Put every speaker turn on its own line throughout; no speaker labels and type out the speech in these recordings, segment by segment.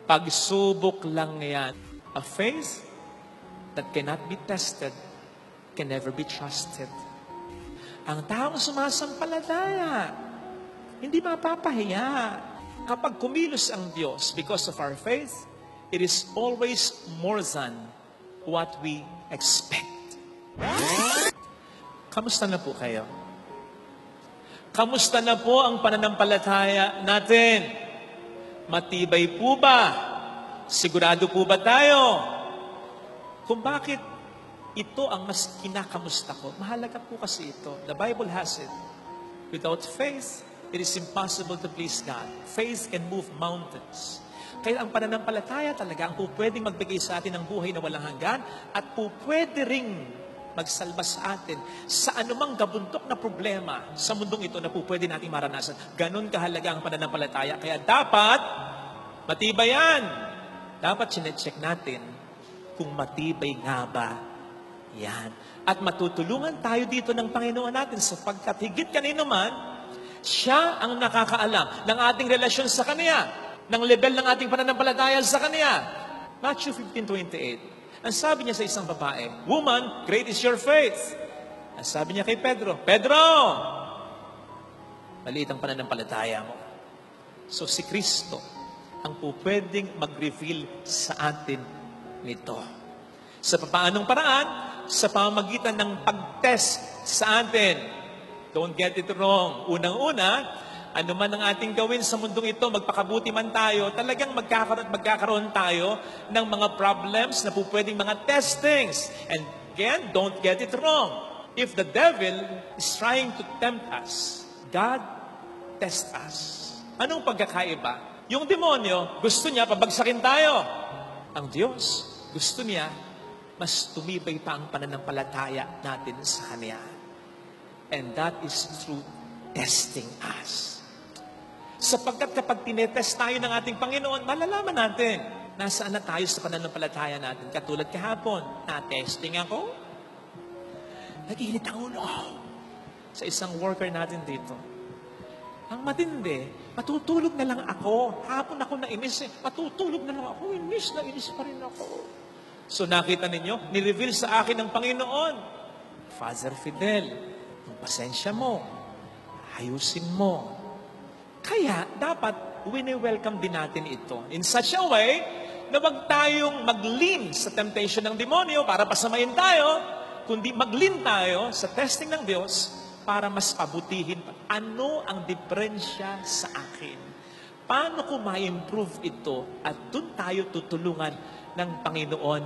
Pagsubok lang yan. A faith that cannot be tested can never be trusted. Ang taong sumasampalataya, hindi mapapahiya. Kapag kumilos ang Diyos because of our faith, it is always more than what we expect. Kamusta na po kayo? Kamusta na po ang pananampalataya natin? Matibay po ba? Sigurado po ba tayo? Kung bakit ito ang mas kinakamusta ko, mahalaga po kasi ito. The Bible has it. Without faith, it is impossible to please God. Faith can move mountains. Kaya ang pananampalataya talaga ang po pwedeng magbigay sa atin ng buhay na walang hanggan at po pwede ring magsalba sa atin sa anumang gabuntok na problema sa mundong ito na po pwede natin maranasan. Ganon kahalaga ang pananampalataya. Kaya dapat, matibay yan. Dapat sinecheck natin kung matibay nga ba yan. At matutulungan tayo dito ng Panginoon natin sapagkat higit kanino man, siya ang nakakaalam ng ating relasyon sa Kanya, ng level ng ating pananampalataya sa Kanya. Matthew 15:28. Ang sabi niya sa isang babae, "Woman, great is your faith." Ang sabi niya kay Pedro, "Pedro, maliit ang pananampalataya mo." So si Kristo ang po pwedeng mag-reveal sa atin nito. Sa paanong paraan? Sa pamamagitan ng pag-test sa atin. Don't get it wrong. Unang-una, ano man ang ating gawin sa mundong ito, magpakabuti man tayo, talagang magkakaroon tayo ng mga problems na po pwedeng mga testings. And again, don't get it wrong. If the devil is trying to tempt us, God tests us. Anong pagkakaiba? Yung demonyo, gusto niya pabagsakin tayo. Ang Diyos, gusto niya mas tumibay pa ang pananampalataya natin sa Kanya. And that is through testing us. Sapagkat kapag tinetest tayo ng ating Panginoon, malalaman natin nasaan na tayo sa pananampalataya natin. Katulad kahapon, na-testing ako. Nag-init ang ulo sa isang worker natin dito. Ang matindi, matutulog na lang ako. Hapon ako nainis matutulog na lang ako. Inis pa rin ako. So nakita ninyo, nireveal sa akin ng Panginoon, Father Fidel, pasensya mo, ayusin mo. Kaya dapat wini-welcome din natin ito in such a way na wag tayong mag-lean sa temptation ng demonyo para pasamayin tayo, kundi mag-lean tayo sa testing ng Diyos para mas pabutihin. Ano ang diferensya sa akin? Paano ko ma-improve ito? At doon tayo tutulungan ng Panginoon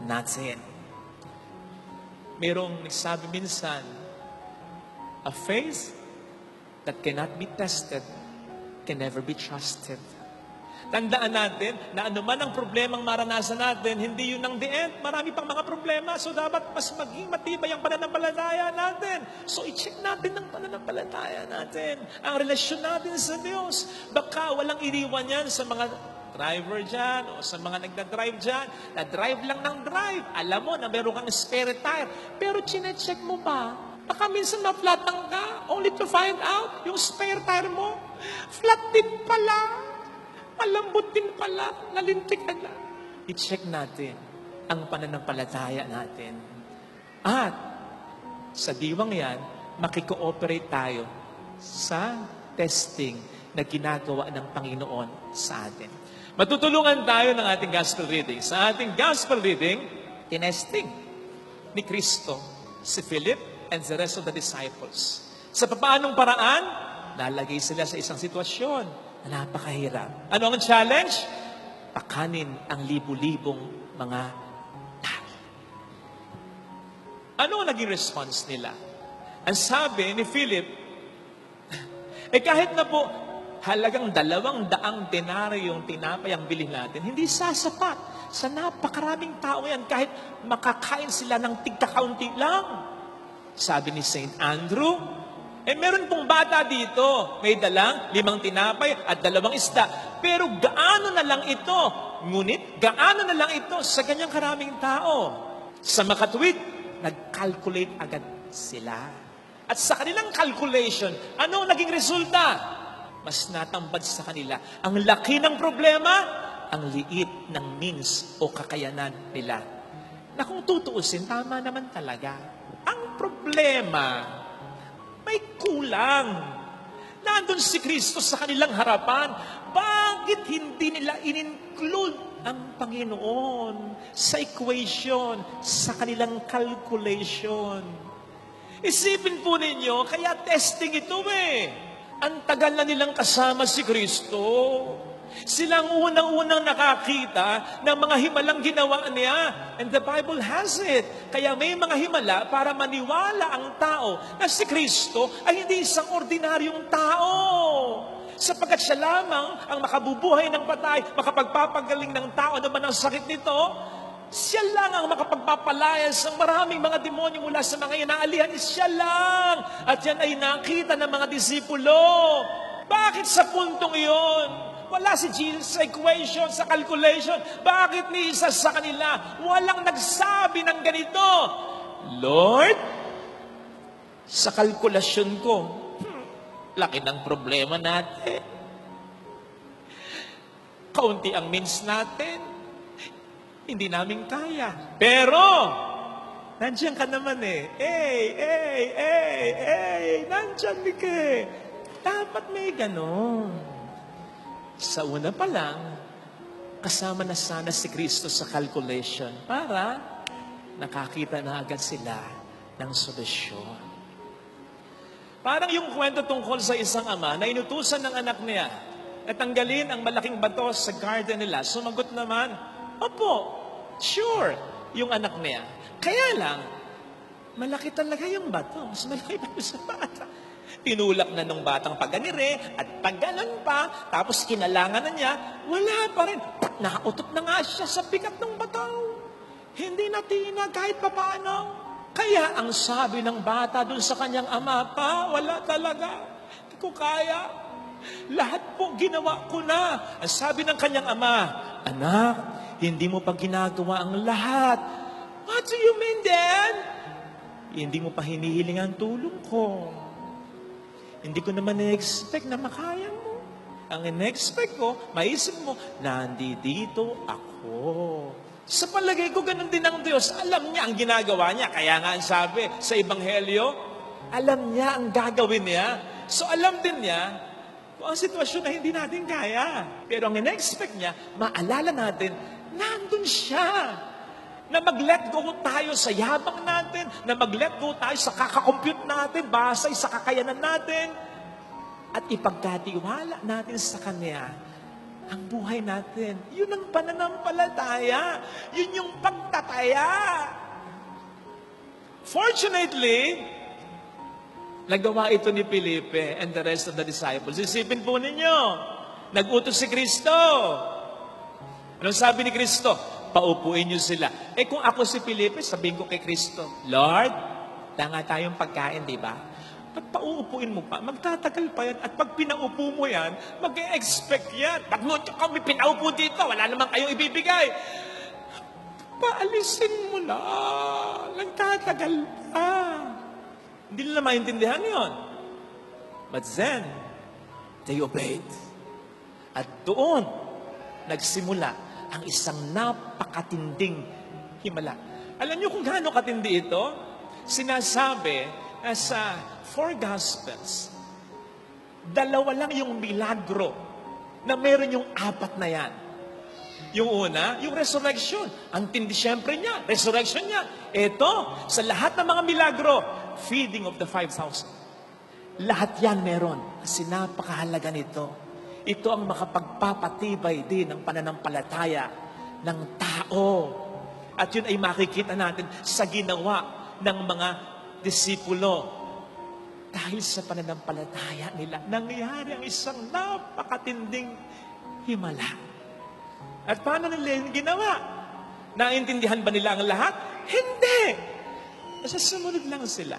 natin. Merong nagsabi minsan, a faith that cannot be tested can never be trusted. Tandaan natin na anuman ang problemang maranasan natin, hindi yun ang the end. Marami pang mga problema. So dapat mas maging matibay ang pananampalataya natin. So i-check natin ang pananampalataya natin. Ang relasyon natin sa Diyos. Baka walang iniwan yan sa mga driver dyan o sa mga nagdadrive dyan. Na-drive lang ng drive. Alam mo na meron kang spare tire. Pero chinecheck mo ba? Baka minsan na-flatang ka only to find out yung spare tire mo. Flat din pala. Malambot din pala. Nalintik ka na. I-check natin ang pananampalataya natin. At sa diwang yan, makikooperate tayo sa testing na ginagawa ng Panginoon sa atin. Matutulungan tayo ng ating gospel reading. Sa ating gospel reading, tinesting ni Kristo si Philip and the rest of the disciples. Sa paanong paraan, lalagay sila sa isang sitwasyon na napakahirap. Ano ang challenge? Pakanin ang libu-libong mga tao. Ano ang naging response nila? Ang sabi ni Philip, kahit na po halagang 200 denaryo yung tinapay ang bilhin natin, hindi sasapat sa napakaraming tao yan kahit makakain sila ng tigkakaunti lang. Sabi ni St. Andrew, meron pong bata dito, may dalang 5 tinapay at 2 isda. Pero gaano na lang ito? Ngunit, gaano na lang ito sa ganyang karaming tao? Sa makatwid, nag-calculate agad sila. At sa kanilang calculation, ano ang naging resulta? Mas natambad sa kanila. Ang laki ng problema, ang liit ng means o kakayanan nila. Na kung tutuusin, tama naman talaga. Ang problema, may kulang. Nandun si Kristo sa kanilang harapan. Bakit hindi nila in-include ang Panginoon sa equation, sa kanilang calculation? Isipin po ninyo, kaya testing ito Ang tagal na nilang kasama si Kristo. Silang unang-unang nakakita ng mga himalang ginawa niya. And the Bible has it. Kaya may mga himala para maniwala ang tao na si Kristo ay hindi isang ordinaryong tao. Sapagkat siya lamang ang makabubuhay ng patay, makapagpapagaling ng tao naman ang sakit nito. Siya lang ang makapagpapalayas ng maraming mga demonyo mula sa mga inaalihan. Siya lang. At yan ay nakita ng mga disipulo. Bakit sa puntong iyon? Wala si Jesus sa equation, sa calculation. Bakit ni isa sa kanila? Walang nagsabi ng ganito. Lord, sa kalkulasyon ko, laki ng problema natin. Kaunti ang means natin. Hindi namin kaya. Pero, nandiyan ka naman Nandiyan ka Dapat may ganon. Sa una pa lang, kasama na sana si Kristo sa calculation para nakakita na agad sila ng solusyon. Parang yung kwento tungkol sa isang ama na inutusan ng anak niya na tanggalin ang malaking bato sa garden nila. Sumagot naman, opo, sure, yung anak niya. Kaya lang, malaki talaga yung bato. Mas malaki pa sa bata. Tinulak na nung batang paganire at pagganon pa, tapos kinalangan na niya, wala pa rin. Nakautot na nga siya sa bigat ng bataw. Hindi natinag kahit papaano. Kaya ang sabi ng bata dun sa kanyang ama, pa, wala talaga. Hindi ko kaya. Lahat po ginawa ko na. Ang sabi ng kanyang ama, anak, hindi mo pa ginagawa ang lahat. What do you mean, Dad? Hindi mo pa hinihiling ang tulong ko. Hindi ko naman na-expect na makaya mo. Ang in-expect ko, maisip mo, nandito ako. Sa palagay ko, ganun din ang Diyos. Alam niya ang ginagawa niya. Kaya nga ang sabi sa Ebanghelyo, alam niya ang gagawin niya. So alam din niya kung ang sitwasyon na hindi natin kaya. Pero ang in-expect niya, maalala natin, nandun siya. Na mag-let go tayo sa yabang natin, na mag-let go tayo sa kakakompute natin, basay sa kakayanan natin, at ipagkatiwala natin sa Kanya ang buhay natin. Yun ang pananampalataya. Yun yung pagtataya. Fortunately, nagawa ito ni Felipe and the rest of the disciples. Isipin po ninyo, nag-utos si Kristo. Anong sabi ni Kristo? Paupuin niyo sila. Kung ako si Felipe, sabihin ko kay Kristo, Lord, tanga tayong pagkain, di ba? Ba't pauupuin mo pa? Magtatagal pa yan. At pag pinaupo mo yan, mag-e-expect yan. Pag mo kami pinaupo dito, wala namang kayong ibibigay. Paalisin mo na. Nagtatagal pa. Hindi nila maintindihan yon. But then, they obeyed. At doon, nagsimula ang isang napakatinding himala. Alam niyo kung gaano katindi ito? Sinasabi na sa 4 Gospels, 2 lang yung milagro na meron yung 4 na yan. Yung una, yung resurrection. Ang tindi siyempre niya, resurrection niya. Ito, sa lahat ng mga milagro, feeding of the 5,000. Lahat yan meron. Kasi napakahalaga nito. Ito ang makapagpapatibay din ng pananampalataya ng tao. At yun ay makikita natin sa ginawa ng mga disipulo. Dahil sa pananampalataya nila, nangyari ang isang napakatinding himala. At paano nila yung ginawa? Naintindihan ba nila ang lahat? Hindi! Nasa sumunod lang sila.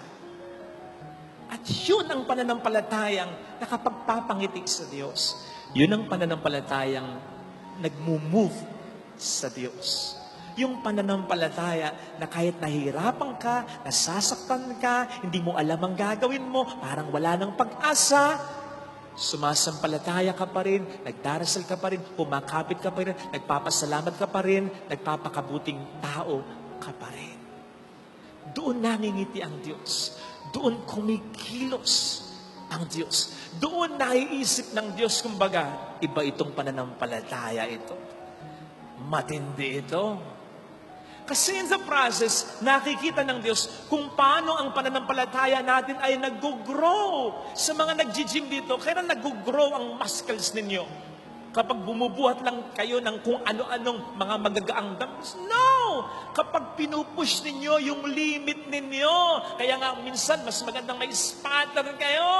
At yun ang pananampalatayang nakapagpapangiti sa Diyos. Yun ang pananampalatayang nagmumove sa Diyos. Yung pananampalataya na kahit nahihirapan ka, nasasaktan ka, hindi mo alam ang gagawin mo, parang wala ng pag-asa, Sumasampalataya ka pa rin, nagdarasal ka pa rin, kumakapit ka pa rin, nagpapasalamat ka pa rin, nagpapakabuting tao ka pa rin. Doon nangingiti ang Diyos. Doon kumikilos ang Diyos. Doon naiisip ng Diyos, kumbaga, iba itong pananampalataya ito. Matindi ito. Kasi in the process, nakikita ng Diyos kung paano ang pananampalataya natin ay nag-grow. Sa mga nag-gym dito, kaya nag-grow ang muscles ninyo. Kapag bumubuhat lang kayo ng kung ano-anong mga magagaang dumbbells. No! Kapag pinupush ninyo yung limit ninyo. Kaya nga minsan, mas magandang may spatter kayo.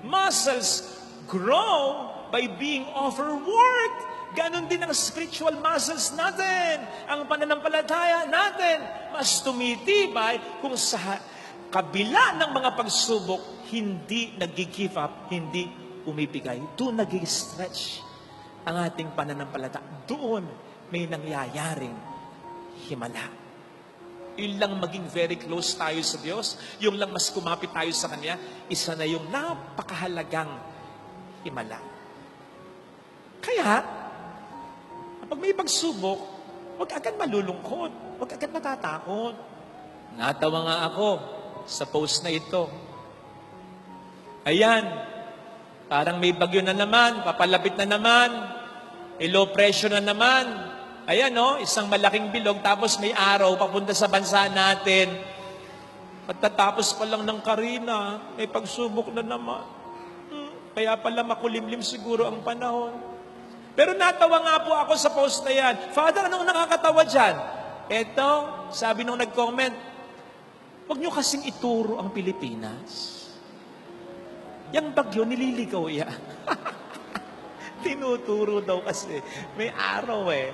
Muscles grow by being overworked. Ganon din ang spiritual muscles natin. Ang pananampalataya natin, mas tumitibay kung sa kabila ng mga pagsubok, hindi nag-give up, hindi umibigay. Doon nag-stretch ang ating pananampalataya. Doon may nangyayaring himala. Yun lang maging very close tayo sa Diyos, yung lang mas kumapit tayo sa Kanya, isa na yung napakahalagang himala. Kaya, kapag may pagsubok, huwag agad malulungkot. Huwag agad matatakot. Natawa nga ako sa post na ito. Ayan, parang may bagyo na naman, papalapit na naman, low pressure na naman. Ayan, no, isang malaking bilog, tapos may araw papunta sa bansa natin. Pagtatapos pa lang ng Karina, may pagsubok na naman. Kaya pala makulimlim siguro ang panahon. Pero natawa nga po ako sa post na yan. Father, anong nakakatawa dyan? Eto, sabi nung nag-comment, huwag nyo kasing ituro ang Pilipinas. Yang bagyo, nililigaw yan. Tinuturo daw kasi. May araw eh.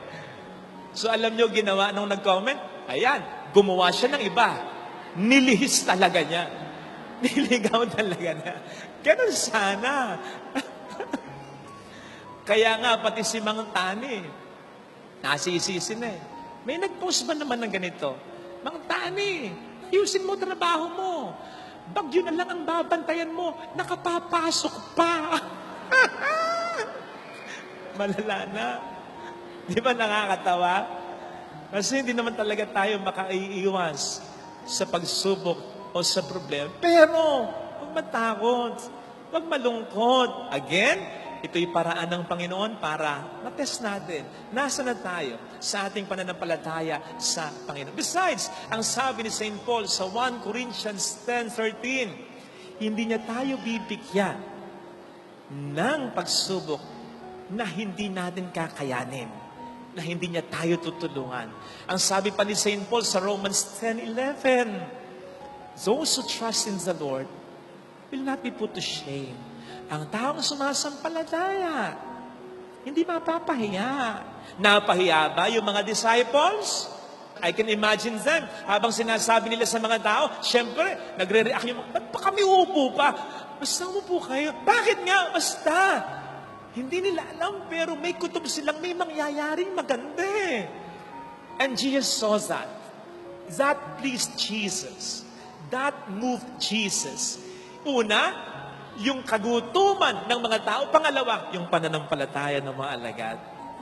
So alam nyo, ginawa nung nag-comment? Ayan, gumawa siya ng iba. Nilihis talaga niya. Niligaw talaga niya. Ganun sana. Kaya nga, pati si Mang Tani, nasisisi na eh. May nag-post ba naman ng ganito? Mang Tani, ayusin mo trabaho mo. Bagyo na lang ang babantayan mo. Nakapapasok pa. Malala na. Di ba nakakatawa? Kasi hindi naman talaga tayo makaiiwas sa pagsubok o sa problema. Pero, huwag matakot. Huwag malungkot. Again, ito'y paraan ng Panginoon para matest natin. Nasa na tayo sa ating pananampalataya sa Panginoon. Besides, ang sabi ni St. Paul sa 1 Corinthians 10:13, hindi niya tayo bibigyan ng pagsubok na hindi natin kakayanin, na hindi niya tayo tutulungan. Ang sabi pa ni St. Paul sa Romans 10:11, those who trust in the Lord will not be put to shame. Ang taong sumasampalataya, hindi mapapahiya. Napahiya ba yung mga disciples? I can imagine them. Habang sinasabi nila sa mga tao, syempre, nagre-react yung, ba't pa kami uupo pa? Basta umupo kayo. Bakit nga? Basta. Hindi nila alam, pero may kutob silang may mangyayaring maganda eh. And Jesus saw that. That pleased Jesus. That moved Jesus. Una, yung kagutuman ng mga tao. Pangalawa, yung pananampalataya ng mga alagad.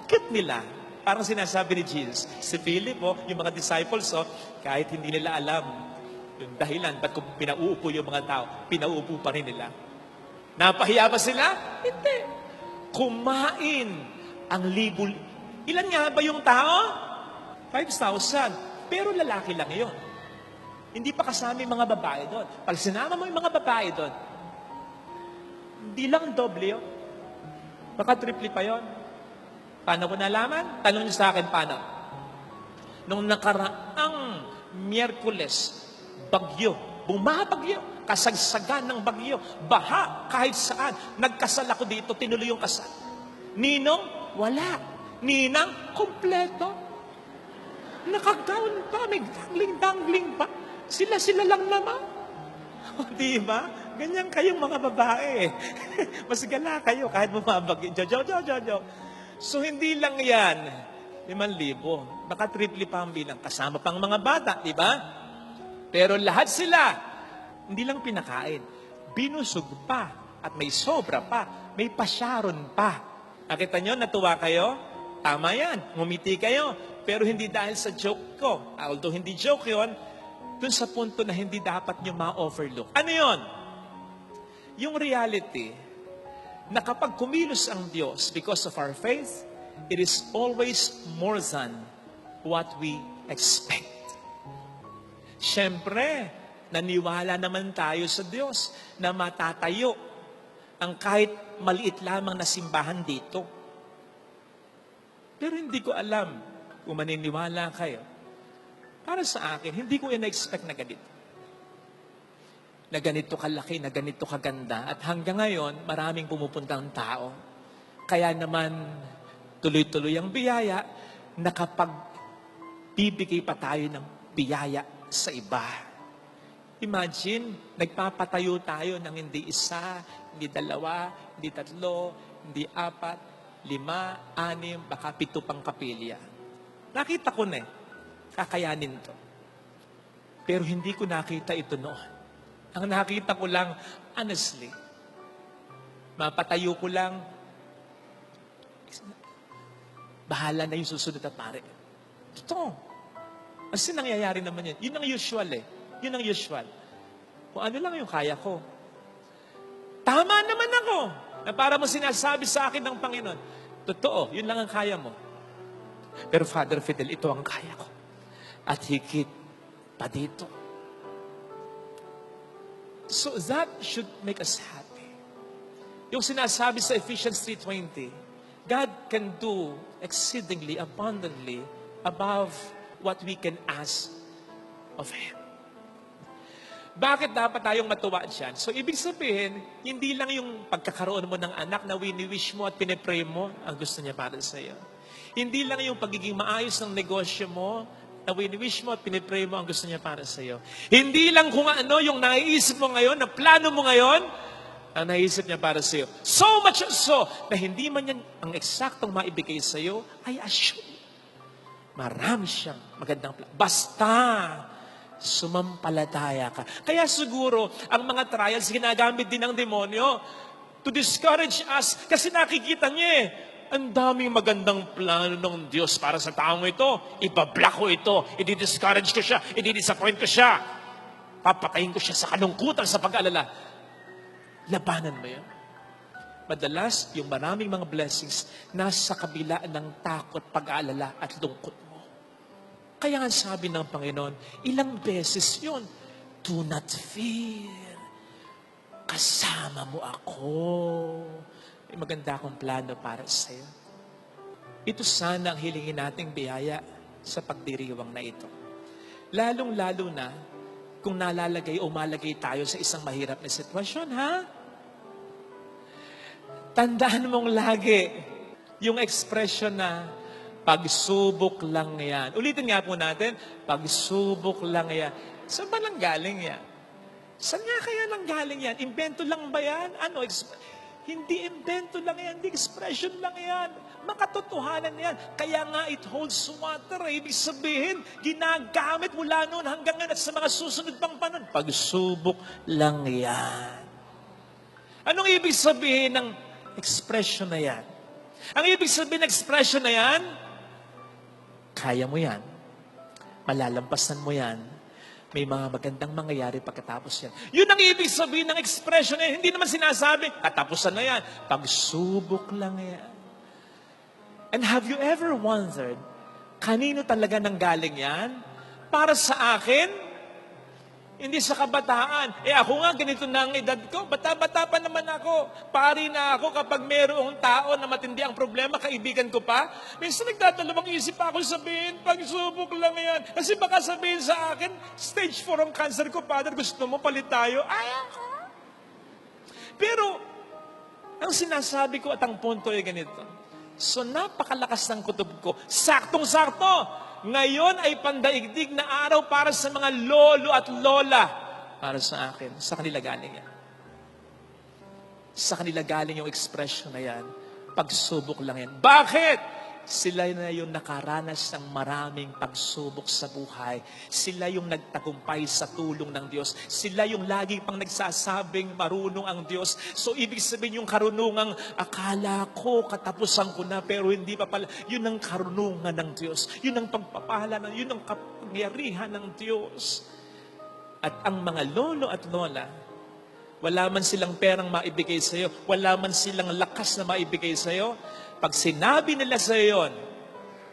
Bakit nila? Parang sinasabi ni Jesus. Si Philip, yung mga disciples, kahit hindi nila alam yung dahilan, ba't kung pinauupo yung mga tao, pinauupo pa rin nila. Napahiya ba sila? Hindi. Kumain ang libo. Ilan nga ba yung tao? 5,000. Pero lalaki lang yun. Hindi pa kasama yung mga babae doon. Pag sinama mo yung mga babae doon, hindi lang doble yun. Baka triple pa yun. Paano ko nalaman? Tanong niyo sa akin, paano? Nung nakaraang Miyerkules, bagyo, bumabagyo, kasagsagan ng bagyo, baha kahit saan. Nagkasal ako dito, tinuloy yung kasal. Ninong, wala. Ninang, kompleto. Nakagaon pa, may dangling-dangling pa. Sila-sila lang naman. O, diba? Ganyan kayong mga babae. Mas gala kayo kahit bumabagyo. Jojo. So, hindi lang yan. 5,000. Baka triple pa ang bilang. Kasama pang mga bata, di ba? Pero lahat sila, hindi lang pinakain. Binusog pa At may sobra pa. May pasyaron pa. Nakita nyo, natuwa kayo? Tama yan. Ngumiti kayo. Pero hindi dahil sa joke ko. Although hindi joke yon, dun sa punto na hindi dapat nyo ma-overlook. Ano yon? Yung reality na kapag kumilos ang Diyos because of our faith, it is always more than what we expect. Siyempre, naniwala naman tayo sa Diyos na matatayo ang kahit maliit lamang na simbahan dito. Pero hindi ko alam kung maniniwala kayo. Para sa akin, hindi ko ina-expect na ganito. Na ganito kalaki, na ganito kaganda. At hanggang ngayon, maraming pumupuntang tao. Kaya naman, tuloy-tuloy ang biyaya na kapag bibigay pa tayo ng biyaya sa iba. Imagine, nagpapatayo tayo ng hindi isa, hindi dalawa, hindi tatlo, hindi apat, 5, 6, baka 7 pang kapilya. Nakita ko na kakayanin to. Pero hindi ko nakita ito noon. Ang nakita ko lang, honestly, mapatayo ko lang, bahala na yung susunod na pare. Totoo. Kasi nangyayari naman yan. Yun ang usual Yun ang usual. Kung ano lang yung kaya ko. Tama naman ako. Na para mo sinasabi sa akin ng Panginoon. Totoo, yun lang ang kaya mo. Pero Father Fidel, ito ang kaya ko. At higit pa dito. So that should make us happy. Yung sinasabi sa Ephesians 3:20, God can do exceedingly abundantly above what we can ask of Him. Bakit dapat tayong matuwa dyan? So, ibig sabihin, hindi lang yung pagkakaroon mo ng anak na wini-wish mo at pinipray mo ang gusto niya para sa iyo. Hindi lang yung pagiging maayos ng negosyo mo na wini-wish mo at pinipray mo ang gusto niya para sa iyo. Hindi lang kung ano yung naiisip mo ngayon, na plano mo ngayon, ang naisip niya para sa iyo. So much so, na hindi man yan ang eksaktong maibigay sa iyo, I assure you, marami siyang magandang plano. Basta, sumampalataya ka. Kaya siguro, ang mga trials ginagamit din ng demonyo to discourage us kasi nakikita niya ang daming magandang plano ng Diyos para sa taong ito. Ibablock ko ito. I-discourage ko siya. I-disappoint ko siya. Papatayin ko siya sa kalungkutan, sa pag-alala. Labanan mo yan. Madalas, yung maraming mga blessings nasa kabila ng takot, pag-aalala at lungkot mo. Kaya nga sabi ng Panginoon, ilang beses yun, do not fear. Kasama mo ako. May maganda akong plano para sa iyo. Ito sana ang hilingin nating biyaya sa pagdiriwang na ito. Lalong-lalo na kung nalalagay o malagay tayo sa isang mahirap na sitwasyon, ha? Tandaan mong lagi yung expression na pagsubok lang yan. Ulitin nga po natin, pagsubok lang yan. Saan ba lang galing yan? Saan nga kaya lang galing yan? Invento lang ba yan? Ano? Hindi invento lang yan. Hindi expression lang yan. Makatotohanan yan. Kaya nga it holds water. Ibig sabihin, ginagamit mula noon hanggang ngayon at sa mga susunod pang panon. Pagsubok lang yan. Anong ibig sabihin ng expression na yan? Ang ibig sabihin ng expression na yan, kaya mo yan. Malalampasan mo yan. May mga magandang mangyayari pagkatapos yan. Yun ang ibig sabihin ng expression na yan. Hindi naman sinasabi, katapusan na yan. Pagsubok lang yan. And have you ever wondered, kanino talaga nanggaling yan? Para sa akin? Hindi sa kabataan. Ako nga, ganito na ang edad ko. Bata-bata pa naman ako. Pari na ako kapag mayroong tao na matindi ang problema, kaibigan ko pa. Minsan nagdadalawang isip pa ako sabihin, pagsubok lang yan. Kasi baka sabihin sa akin, stage 4 ang cancer ko, Father, gusto mo palit tayo? Ako. Pero, ang sinasabi ko at ang punto ay ganito. So, napakalakas ng kutob ko. Saktong-sakto. Ngayon ay pandaigdig na araw para sa mga lolo at lola. Para sa akin, sa kanila galing yan. Sa kanila galing yung expression na yan. Pagsubok lang yan. Bakit? Sila na yung nakaranas ng maraming pagsubok sa buhay. Sila yung nagtagumpay sa tulong ng Diyos. Sila yung lagi pang nagsasabing marunong ang Diyos. So ibig sabihin yung karunungang akala ko katapusan ko na pero hindi pa pala. Yun ang karunungan ng Diyos. Yun ang pagpapala, yun ang kapangyarihan ng Diyos. At ang mga lolo at lola, wala man silang perang maibigay sa iyo, wala man silang lakas na maibigay sa iyo, pag sinabi nila sa iyo yun,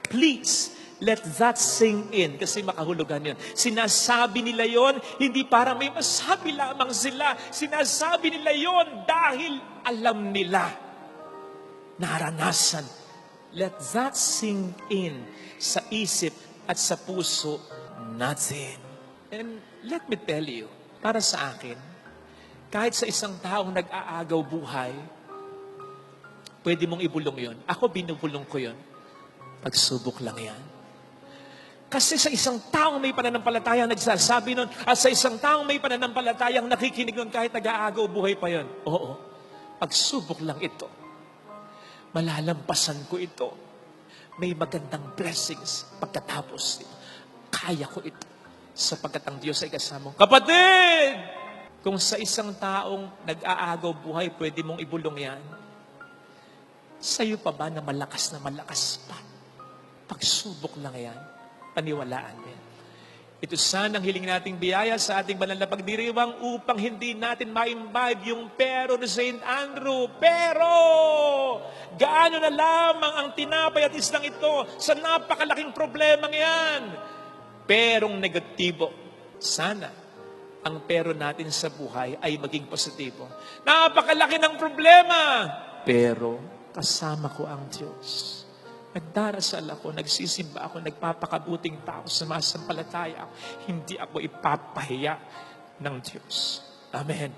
please, let that sink in. Kasi makahulugan yun. Sinasabi nila yon hindi para may masabi lamang sila. Sinasabi nila yon dahil alam nila. Naranasan. Let that sink in sa isip at sa puso natin. And let me tell you, para sa akin, kahit sa isang taong nag-aagaw buhay, pwede mong ibulong yon. Ako, binubulong ko yon. Pagsubok lang yan. Kasi sa isang taong may pananampalatayang nagsasabi nun, at sa isang taong may pananampalatayang nakikinig nun kahit nag-aagaw buhay pa yon. Oo, pagsubok lang ito. Malalampasan ko ito. May magandang blessings pagkatapos ito. Kaya ko ito. Sapagkat ang Diyos ay kasama. Kapatid! Kung sa isang taong nag-aagaw buhay, pwede mong ibulong yan. Sa'yo pa ba na malakas pa? Pagsubok lang yan. Paniwalaan din. Ito sanang hiling nating biyaya sa ating banal na pagdiriwang upang hindi natin ma-imbibe yung pero ni St. Andrew. Pero, gaano na lamang ang tinapay at islang ito sa napakalaking problemang yan? Perong negatibo. Sana ang pero natin sa buhay ay maging positibo. Napakalaki ng problema. Pero, kasama ko ang Diyos. Nagdarasal ako, nagsisimba ako, nagpapakabuting tao, sumasampalataya ako. Hindi ako ipapahiya ng Diyos. Amen.